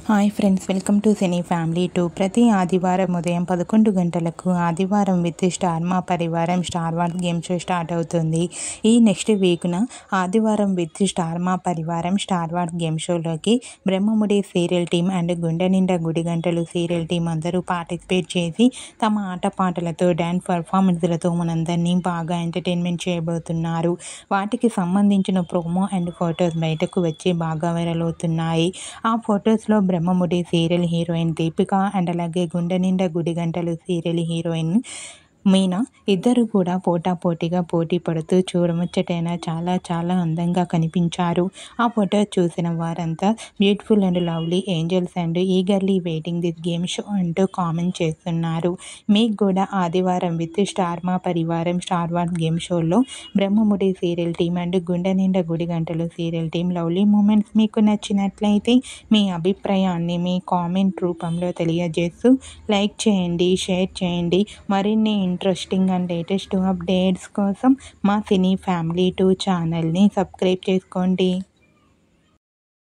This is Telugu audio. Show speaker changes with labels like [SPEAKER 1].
[SPEAKER 1] Hi friends, welcome to cine family 2. ప్రతి ఆదివారం ఉదయం 11 గంటలకు ఆదివారం with Star Maa Parivaaram Star war game show start అవుతుంది. ఈ నెక్స్ట్ వీక్న ఆదివారం with Star Maa Parivaaram Star war game షోలోకి Brahmamudi serial team and Gunde Ninda Gudigantalu serial team అందరూ పార్టిసిపేట్ చేసి తమ ఆటపాటలతో డ్యాన్స్ పర్ఫార్మెన్స్లతో మనందరినీ బాగా ఎంటర్టైన్మెంట్ చేయబోతున్నారు. వాటికి సంబంధించిన ప్రోమో అండ్ ఫొటోస్ బయటకు వచ్చి బాగా వైరల్ అవుతున్నాయి. ఆ ఫొటోస్లో Brahmamudi serial heroine Deepika and అలాగే గుండె నిండా గుడిగంటలు సీరియల్ హీరోయిన్ మీనా ఇద్దరు కూడా పోటాపోటీగా పోటీ పడుతూ చూడముచ్చటైన చాలా చాలా అందంగా కనిపించారు. ఆ ఫోటో చూసిన వారంతా beautiful and lovely angels and eagerly waiting this game show అంటూ కామెంట్ చేస్తున్నారు. మీకు కూడా ఆదివారం with Star Maa Parivaaram Star war game షోలో Brahmamudi serial team and Gunde Ninda Gudigantalu serial team lovely moments మీకు నచ్చినట్లయితే మీ అభిప్రాయాన్ని మీ కామెంట్ రూపంలో తెలియజేస్తూ లైక్ చేయండి, షేర్ చేయండి. మరిన్ని ఇంట్రెస్టింగ్ అండ్ లేటెస్ట్ అప్డేట్స్ కోసం మా సినీ ఫ్యామిలీ 2 ఛానల్ని సబ్స్క్రైబ్ చేసుకోండి.